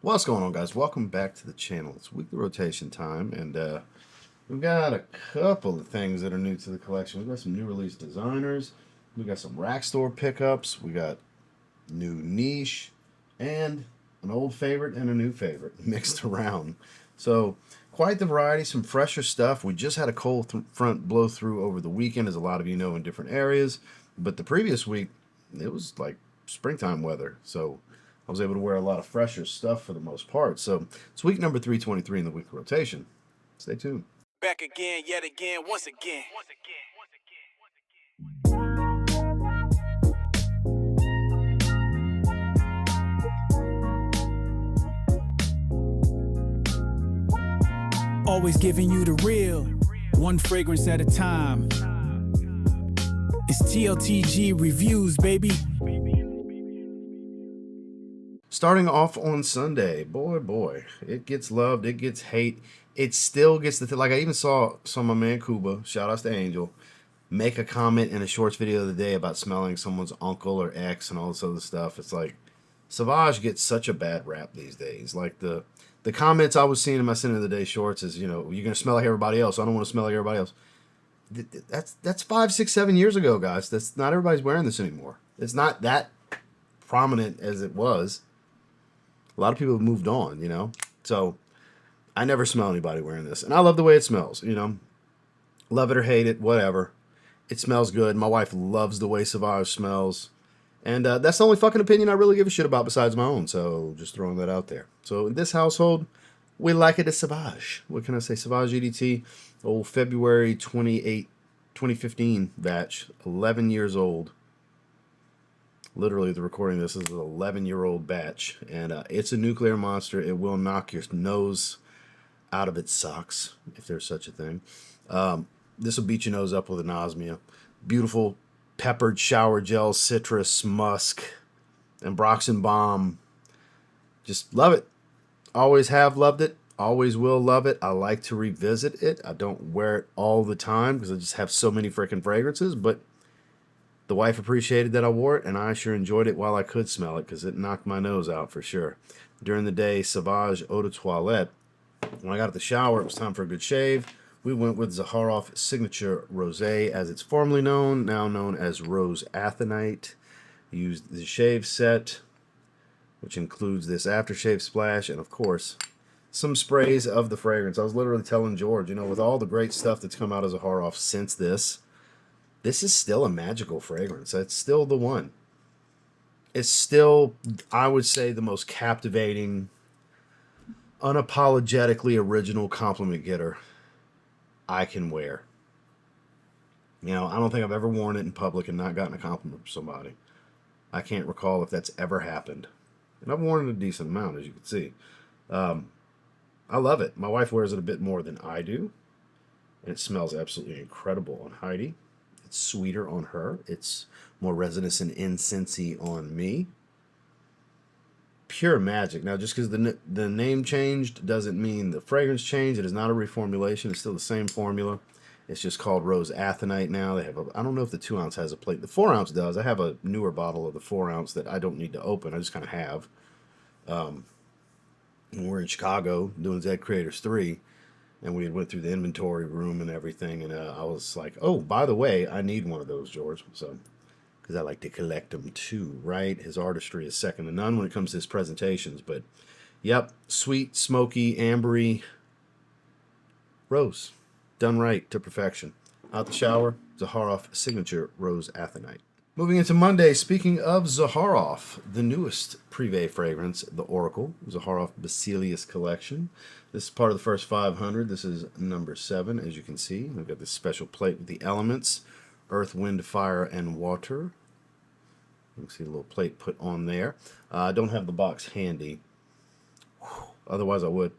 What's going on, guys? Welcome back to the channel. It's weekly rotation time, and we've got a couple of things that are new to the collection. We've got some new release designers, we got some rack store pickups, we got new niche, and an old favorite and a new favorite mixed around. So quite the variety, some fresher stuff. We just had a cold front blow through over the weekend, as a lot of you know, in different areas. But the previous week, it was like springtime weather. So I was able to wear a lot of fresher stuff for the most part. So it's week number 323 in the weekly rotation. Stay tuned. Back again, yet again, once again. Always giving you the real, one fragrance at a time. It's TLTG reviews, baby. Starting off on Sunday, boy, it gets loved, it gets hate, it still gets like I even saw my man Comba, shout outs to Angel, make a comment in a shorts video the other day about smelling someone's uncle or ex and all this other stuff. It's like Sauvage gets such a bad rap these days. Like the comments I was seeing in my Sin of the Day shorts is, you're gonna smell like everybody else. I don't want to smell like everybody else. That's 5, 6, 7 years ago, guys. That's not everybody's wearing this anymore. It's not that prominent as it was. A lot of people have moved on. So I never smell anybody wearing this, and I love the way it smells. Love it or hate it, whatever. It smells good. My wife loves the way Sauvage smells. And that's the only fucking opinion I really give a shit about besides my own. So just throwing that out there. So in this household, we like it as Sauvage. What can I say? Sauvage EDT, old February 2015 batch, 11 years old. Literally, the recording of this is an 11-year-old batch. And it's a nuclear monster. It will knock your nose out of its socks, if there's such a thing. This will beat your nose up with anosmia. Beautiful peppered shower gel, citrus, musk, and Broxen Balm. Just love it. Always have loved it. Always will love it. I like to revisit it. I don't wear it all the time because I just have so many freaking fragrances, but the wife appreciated that I wore it, and I sure enjoyed it while I could smell it because it knocked my nose out for sure. During the day, Sauvage Eau de Toilette. When I got out the shower, it was time for a good shave. We went with Zaharoff Signature Rosé, as it's formerly known, now known as Rose Athonite. Used the shave set, which includes this aftershave splash, and of course, some sprays of the fragrance. I was literally telling George, with all the great stuff that's come out of Zaharoff since this is still a magical fragrance. It's still the one. It's still, I would say, the most captivating, unapologetically original compliment getter I can wear. I don't think I've ever worn it in public and not gotten a compliment from somebody. I can't recall if that's ever happened. And I've worn it a decent amount, as you can see. I love it. My wife wears it a bit more than I do. And it smells absolutely incredible on Heidi. It's sweeter on her. It's more resinous and incensey on me. Pure magic. Now, just because the name changed doesn't mean the fragrance changed. It is not a reformulation. It's still the same formula. It's just called Rose Athonite now. They have I don't know if the 2 ounce has a plate. The 4 ounce does. I have a newer bottle of the 4 ounce that I don't need to open. I just kind of have. When we're in Chicago doing Zed Creators 3, and we went through the inventory room and everything, and I was like, oh, by the way, I need one of those, George. So, because I like to collect them too, right? His artistry is second to none when it comes to his presentations. But, yep, sweet, smoky, ambery rose. Done right to perfection. Out the shower, Zaharoff Signature Rose Athonite. Moving into Monday, speaking of Zaharoff, the newest Privé fragrance, the Oracle Zaharoff Basilius collection. This is part of the first 500. This is number 7, as you can see. We've got this special plate with the elements, earth, wind, fire, and water. You can see a little plate put on there. I don't have the box handy. Otherwise, I would.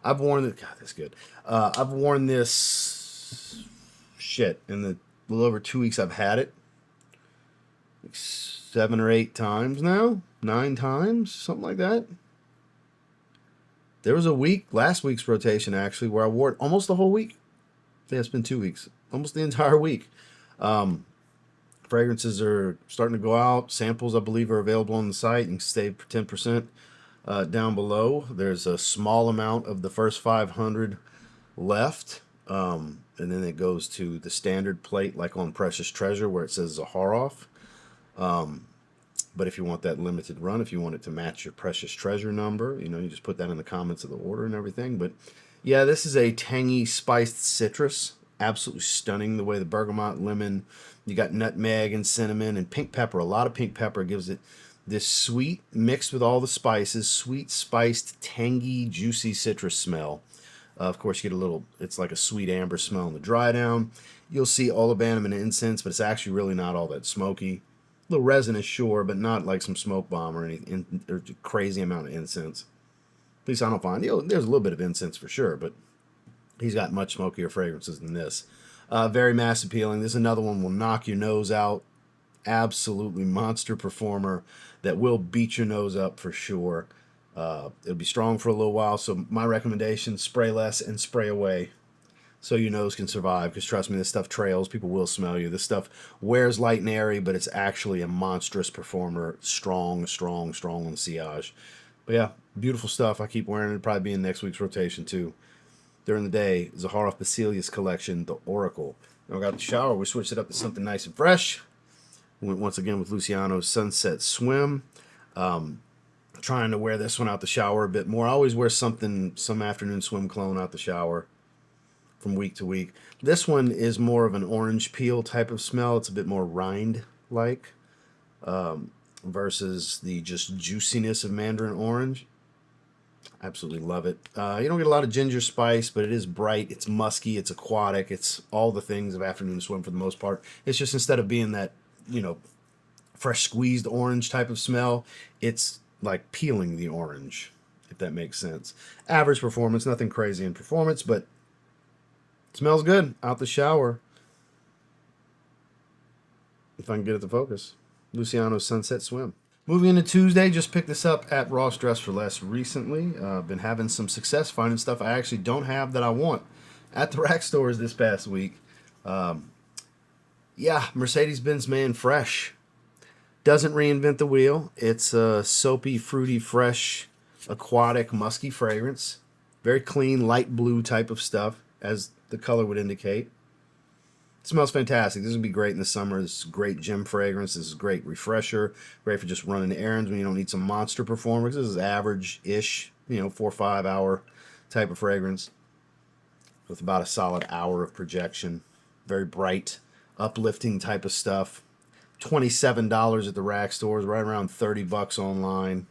I've worn it. God, that's good. I've worn this in the little over 2 weeks I've had it. Like 7 or 8 times now. 9 times, something like that. There was a week, last week's rotation actually, where I wore it almost the whole week. I think it's been 2 weeks. Almost the entire week. Fragrances are starting to go out. Samples, I believe, are available on the site. You can save 10%. down below. There's a small amount of the first 500 left. And then it goes to the standard plate, like on Precious Treasure, where it says Zaharoff. But if you want that limited run, if you want it to match your Precious Treasure number, you know, you just put that in the comments of the order and everything. But yeah, this is a tangy spiced citrus. Absolutely stunning the way the bergamot, lemon, you got nutmeg and cinnamon and pink pepper. A lot of pink pepper gives it this sweet, mixed with all the spices, sweet, spiced, tangy, juicy citrus smell. Of course, you get a little, it's like a sweet amber smell in the dry down. You'll see olibanum and incense, but it's actually really not all that smoky. A little resinous, sure, but not like some smoke bomb or anything, or crazy amount of incense. At least I don't find, there's a little bit of incense for sure, but he's got much smokier fragrances than this. Very mass appealing. This is another one will knock your nose out. Absolutely monster performer that will beat your nose up for sure. It'll be strong for a little while, so my recommendation, spray less and spray away so your nose can survive, because trust me, this stuff trails. People will smell you. This stuff wears light and airy, but it's actually a monstrous performer. Strong, strong, strong on the sillage. But yeah, beautiful stuff. I keep wearing it. It'll probably be in next week's rotation too. During the day, Zaharoff Basilius collection, the Oracle. Now we got the shower. We switched it up to something nice and fresh. We went once again with Luciano's Sunset Swim. Trying to wear this one out the shower a bit more. I always wear some afternoon swim cologne out the shower from week to week. This one is more of an orange peel type of smell. It's a bit more rind-like versus the just juiciness of mandarin orange. Absolutely love it. You don't get a lot of ginger spice, but it is bright. It's musky. It's aquatic. It's all the things of afternoon swim for the most part. It's just instead of being that, you know, fresh squeezed orange type of smell, it's like peeling the orange, if that makes sense. Average performance, nothing crazy in performance, but smells good out the shower. If I can get it to focus. Luciano's Sunset Swim. Moving into Tuesday, just picked this up at Ross Dress for Less recently. Been having some success finding stuff I actually don't have that I want at the rack stores this past week. Yeah, Mercedes-Benz Man Fresh. Doesn't reinvent the wheel. It's a soapy, fruity, fresh, aquatic, musky fragrance. Very clean, light blue type of stuff, as the color would indicate. It smells fantastic. This would be great in the summer. This is great gym fragrance. This is great refresher. Great for just running errands when you don't need some monster performance. This is average-ish, 4 or 5 hour type of fragrance with about a solid hour of projection. Very bright, uplifting type of stuff. $27 at the rack stores, right around $30 online.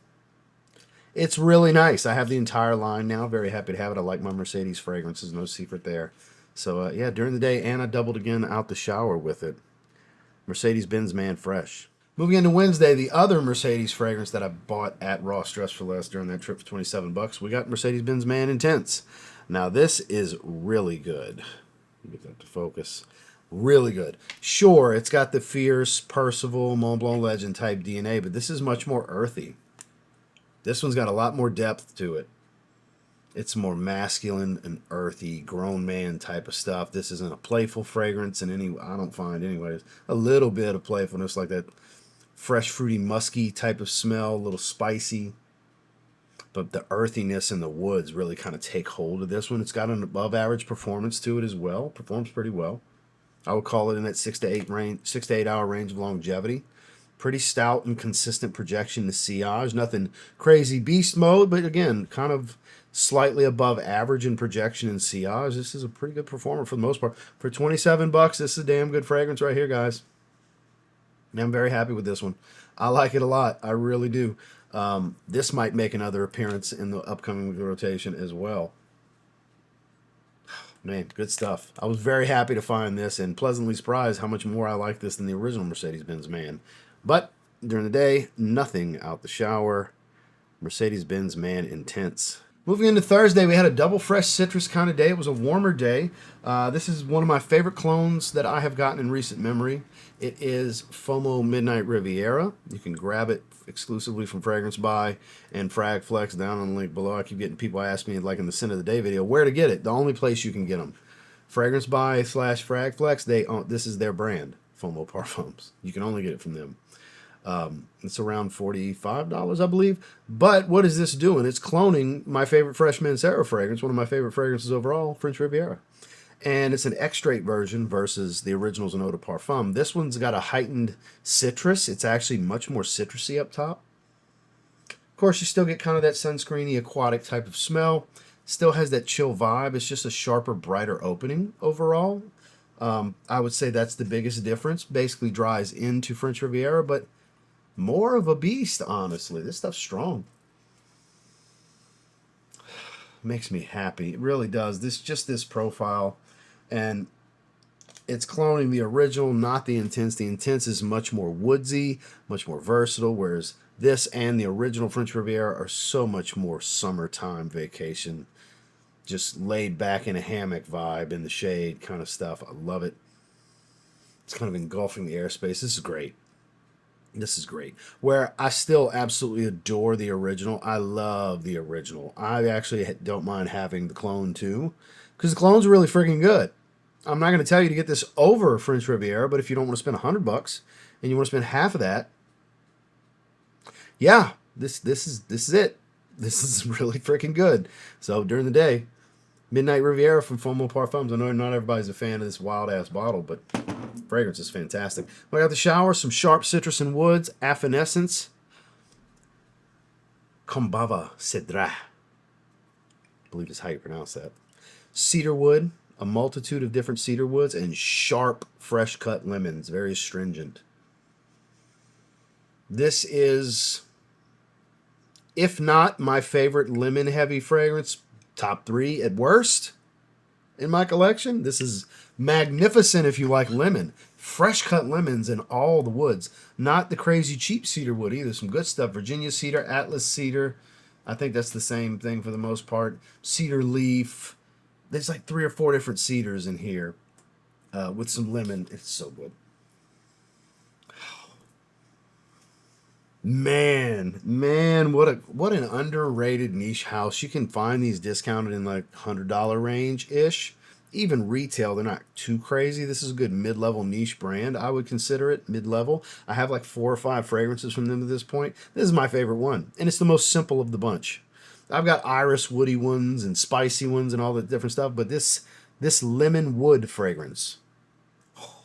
It's really nice. I have the entire line now. Very happy to have it. I like my Mercedes fragrances. No secret there. So, yeah, during the day, and I doubled again out the shower with it. Mercedes-Benz Man Fresh. Moving into Wednesday, the other Mercedes fragrance that I bought at Ross Dress for Less during that trip for $27, we got Mercedes-Benz Man Intense. Now, this is really good. Get that to focus. Really good. Sure, it's got the fierce Percival, Mont Blanc Legend type DNA, but this is much more earthy. This one's got a lot more depth to it. It's more masculine and earthy, grown man type of stuff. This isn't a playful fragrance in any, I don't find anyways. A little bit of playfulness, like that fresh, fruity, musky type of smell, a little spicy. But the earthiness in the woods really kind of take hold of this one. It's got an above average performance to it as well. Performs pretty well. I would call it in that 6 to 8 hour range of longevity. Pretty stout and consistent projection to sillage. Nothing crazy beast mode, but again, kind of slightly above average in projection and sillage. This is a pretty good performer for the most part. For $27, this is a damn good fragrance right here, guys. And I'm very happy with this one. I like it a lot. I really do. This might make another appearance in the upcoming week rotation as well. Man, good stuff. I was very happy to find this and pleasantly surprised how much more I like this than the original Mercedes-Benz Man. But during the day, nothing out the shower. Mercedes-Benz Man Intense. Moving into Thursday, we had a double fresh citrus kind of day. It was a warmer day. This is one of my favorite clones that I have gotten in recent memory. It is Fomo Midnight Riviera. You can grab it exclusively from Fragrance Buy and Frag Flex down on the link below. I keep getting people ask me, like in the Scent of the Day video, where to get it. The only place you can get them. Fragrance Buy / Frag Flex, this is their brand, Fomo Parfums. You can only get it from them. It's around $45, I believe. But what is this doing? It's cloning my favorite Fresh Mancera fragrance, one of my favorite fragrances overall, French Riviera. And it's an extrait version versus the original's an eau de parfum. This one's got a heightened citrus. It's actually much more citrusy up top. Of course, you still get kind of that sunscreeny, aquatic type of smell. Still has that chill vibe. It's just a sharper, brighter opening overall. I would say that's the biggest difference. Basically dries into French Riviera, but more of a beast, honestly. This stuff's strong. Makes me happy. It really does. This profile. And it's cloning the original, not the Intense. The Intense is much more woodsy, much more versatile, whereas this and the original French Riviera are so much more summertime vacation. Just laid back in a hammock vibe, in the shade kind of stuff. I love it. It's kind of engulfing the airspace. This is great. This is great. Where I still absolutely adore the original. I love the original. I actually don't mind having the clone too, because the clone's really freaking good. I'm not going to tell you to get this over French Riviera, but if you don't want to spend $100 and you want to spend half of that, yeah, this is it. This is really freaking good. So during the day, Midnight Riviera from Fomo Parfums. I know not everybody's a fan of this wild-ass bottle, but fragrance is fantastic. I got the shower, some sharp citrus and woods, Affinessence Combava-Cedrat. I believe is how you pronounce that. Cedar wood, a multitude of different cedar woods, and sharp, fresh-cut lemons, very astringent. This is, if not my favorite lemon-heavy fragrance, top 3 at worst in my collection. This is magnificent if you like lemon. Fresh cut lemons in all the woods. Not the crazy cheap cedar wood either. Some good stuff. Virginia cedar, Atlas cedar. I think that's the same thing for the most part. Cedar leaf. There's like 3 or 4 different cedars in here with some lemon. It's so good. Man, what an underrated niche house. You can find these discounted in like $100 range-ish. Even retail, they're not too crazy. This is a good mid-level niche brand. I would consider it mid-level. I have like 4 or 5 fragrances from them at this point. This is my favorite one, and it's the most simple of the bunch. I've got iris woody ones and spicy ones and all the different stuff, but this lemon wood fragrance,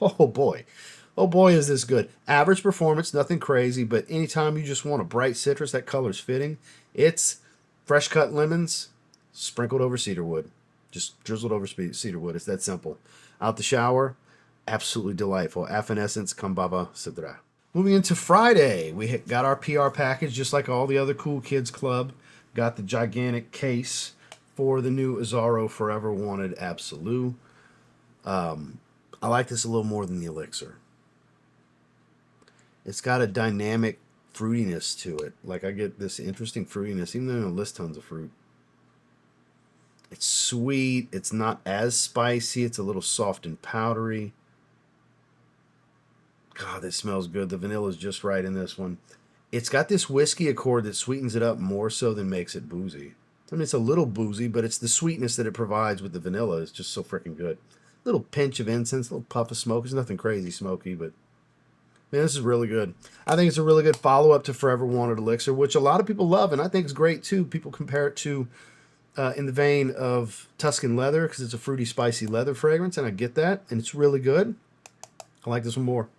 oh boy. Oh boy, is this good. Average performance, nothing crazy, but anytime you just want a bright citrus, that color's fitting. It's fresh cut lemons sprinkled over cedar wood. Just drizzled over cedar wood. It's that simple. Out the shower, absolutely delightful. Affinessence Combava-Cedrat. Moving into Friday, we got our PR package just like all the other Cool Kids Club. Got the gigantic case for the new Azzaro Forever Wanted Absolu. I like this a little more than the Elixir. It's got a dynamic fruitiness to it. Like I get this interesting fruitiness, even though I don't list tons of fruit. It's sweet. It's not as spicy. It's a little soft and powdery. God, this smells good. The vanilla is just right in this one. It's got this whiskey accord that sweetens it up more so than makes it boozy. I mean, it's a little boozy, but it's the sweetness that it provides with the vanilla is just so freaking good. Little pinch of incense, a little puff of smoke. It's nothing crazy smoky, but man, this is really good. I think it's a really good follow-up to Forever Wanted Elixir, which a lot of people love, and I think is great too. People compare it to, in the vein of Tuscan Leather, because it's a fruity, spicy leather fragrance, and I get that, and it's really good. I like this one more.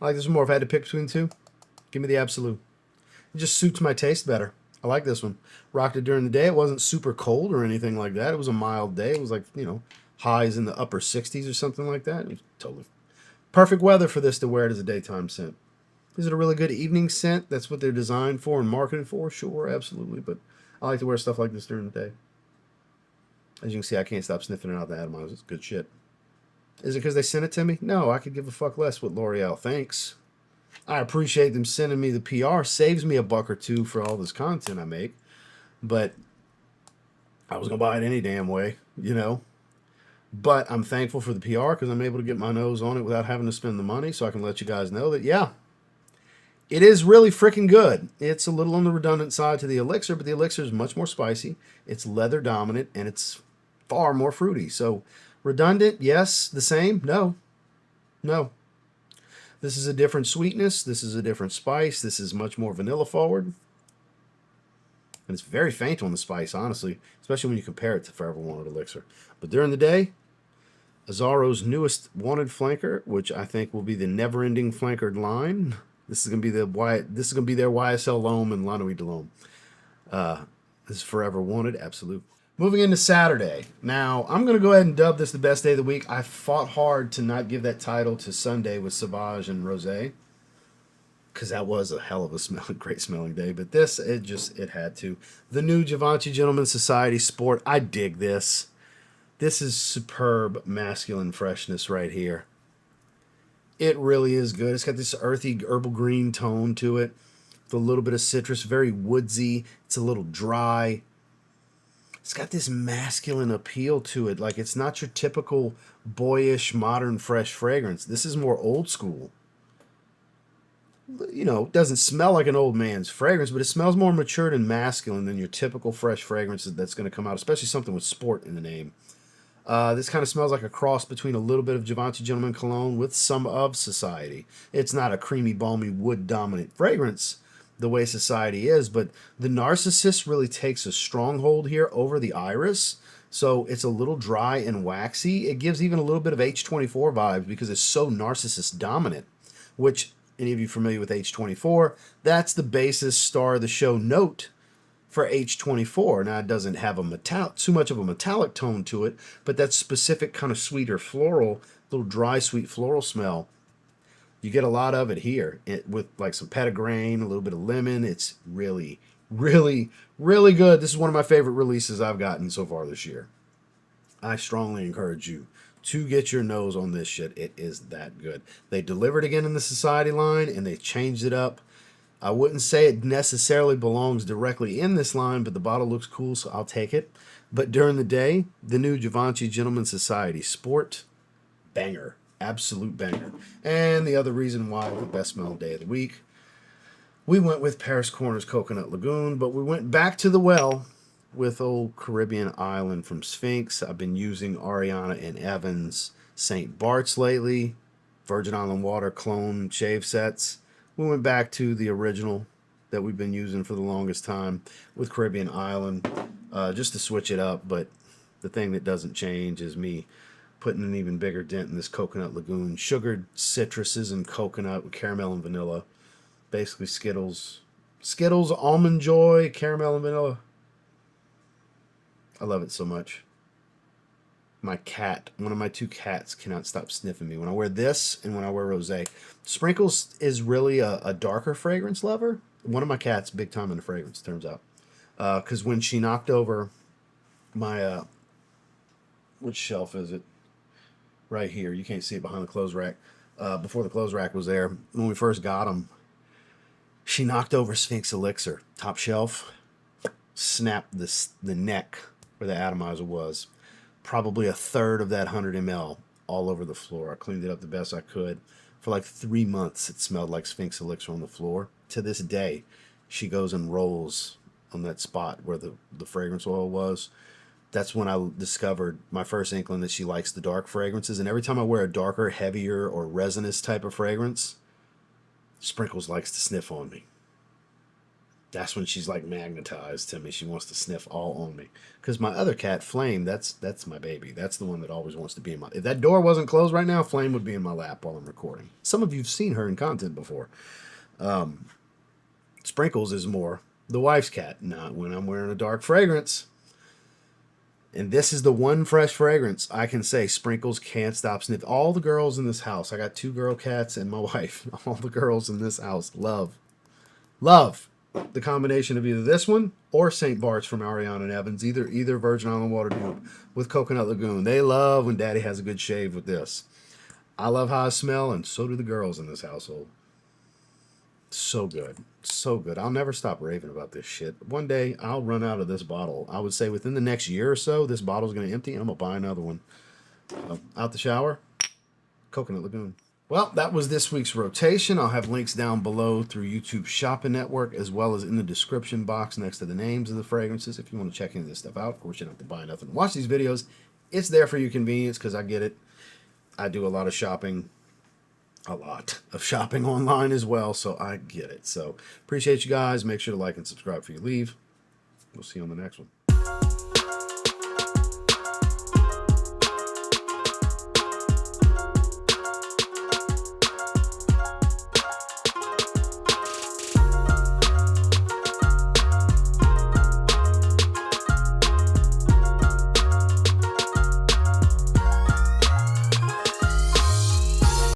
I like this one more. If I had to pick between the two, give me the Absolu. It just suits my taste better. I like this one. Rocked it during the day. It wasn't super cold or anything like that. It was a mild day. It was like, highs in the upper 60s or something like that. It was totally perfect weather for this to wear it as a daytime scent. Is it a really good evening scent? That's what they're designed for and marketed for? Sure, absolutely. But I like to wear stuff like this during the day. As you can see, I can't stop sniffing it out the atomize. It's good shit. Is it because they sent it to me? No, I could give a fuck less with L'Oreal. Thanks. I appreciate them sending me the PR. Saves me $1 or $2 for all this content I make. But I was going to buy it any damn way, But I'm thankful for the PR because I'm able to get my nose on it without having to spend the money, so I can let you guys know that, yeah, it is really freaking good. It's a little on the redundant side to the Elixir, but the Elixir is much more spicy. It's leather dominant, and it's far more fruity. So redundant, yes. The same? No. This is a different sweetness. This is a different spice. This is much more vanilla forward. And it's very faint on the spice, honestly, especially when you compare it to Forever Wanted Elixir. But during the day, Azzaro's newest wanted flanker, which I think will be the never-ending flankered line. This is gonna be their YSL Loam and Lanui de Loam. This is Forever Wanted, Absolu. Moving into Saturday. Now, I'm going to go ahead and dub this the best day of the week. I fought hard to not give that title to Sunday with Sauvage and Rosé, because that was a hell of a great smelling day. But this, it had to. The new Givenchy Gentleman Society Sport. I dig this. This is superb masculine freshness right here. It really is good. It's got this earthy herbal green tone to it. With a little bit of citrus, very woodsy. It's a little dry. It's got this masculine appeal to it. Like, it's not your typical boyish, modern, fresh fragrance. This is more old school. You know, it doesn't smell like an old man's fragrance, but it smells more matured and masculine than your typical fresh fragrances that's going to come out, especially something with sport in the name. This kind of smells like a cross between a little bit of Givenchy Gentleman Cologne with some of Society. It's not a creamy, balmy, wood-dominant fragrance the way Society is, but the Narcissus really takes a stronghold here over the Iris, so it's a little dry and waxy. It gives even a little bit of H24 vibes because it's so Narcissus dominant, which, any of you familiar with H24, that's the basis star of the show note for H24. Now, it doesn't have too much of a metallic tone to it, but that specific kind of sweeter floral, little dry, sweet floral smell. You get a lot of it here with like some petitgrain, a little bit of lemon. It's really, really, really good. This is one of my favorite releases I've gotten so far this year. I strongly encourage you to get your nose on this shit. It is that good. They delivered again in the Society line, and they changed it up. I wouldn't say it necessarily belongs directly in this line, but the bottle looks cool, so I'll take it. But during the day, the new Givenchy Gentleman Society Sport, banger. Absolute banger. And the other reason why the best smelling day of the week, we went with Paris Corner's Coconut Lagoon, but we went back to the well with old Caribbean Island from Sphinx. I've been using Ariana and Evans St. Bart's lately, Virgin Island Water clone shave sets. We went back to the original that we've been using for the longest time with Caribbean Island, just to switch it up. But the thing that doesn't change is me putting an even bigger dent in this Coconut Lagoon. Sugared citruses and coconut with caramel and vanilla. Basically Skittles, Almond Joy, caramel and vanilla. I love it so much. My cat, one of my two cats, cannot stop sniffing me when I wear this and when I wear Rosé. Sprinkles is really a darker fragrance lover. One of my cats, big time into fragrance, turns out. Because when she knocked over my, which shelf is it? Right here. You can't see it behind the clothes rack. Before the clothes rack was there, when we first got them, she knocked over Sphinx Elixir. Top shelf. Snapped the neck where the atomizer was. Probably a third of that 100 ml all over the floor. I cleaned it up the best I could. For like 3 months, it smelled like Sphinx Elixir on the floor. To this day, she goes and rolls on that spot where the fragrance oil was. That's when I discovered my first inkling that she likes the dark fragrances. And every time I wear a darker, heavier, or resinous type of fragrance, Sprinkles likes to sniff on me. That's when she's like magnetized to me. She wants to sniff all on me. Because my other cat, Flame, that's my baby. That's the one that always wants to be in my... If that door wasn't closed right now, Flame would be in my lap while I'm recording. Some of you have seen her in content before. Sprinkles is more the wife's cat. Not when I'm wearing a dark fragrance. And this is the one fresh fragrance I can say Sprinkles can't stop sniffing. All the girls in this house, I got 2 girl cats and my wife. All the girls in this house love the combination of either this one or St. Bart's from Ariana and Evans. Either Virgin Island Water dupe with Coconut Lagoon. They love when Daddy has a good shave with this. I love how I smell, and so do the girls in this household. So good. So good. I'll never stop raving about this shit. One day, I'll run out of this bottle. I would say within the next year or so, this bottle's going to empty, and I'm going to buy another one. Out the shower, Coconut Lagoon. Well, that was this week's rotation. I'll have links down below through YouTube Shopping Network, as well as in the description box next to the names of the fragrances. If you want to check any of this stuff out, of course, you don't have to buy nothing to watch these videos. It's there for your convenience, because I get it. I do a lot of shopping a lot of shopping online as well, so I get it. So appreciate you guys. Make sure to like and subscribe before you leave. We'll see you on the next one.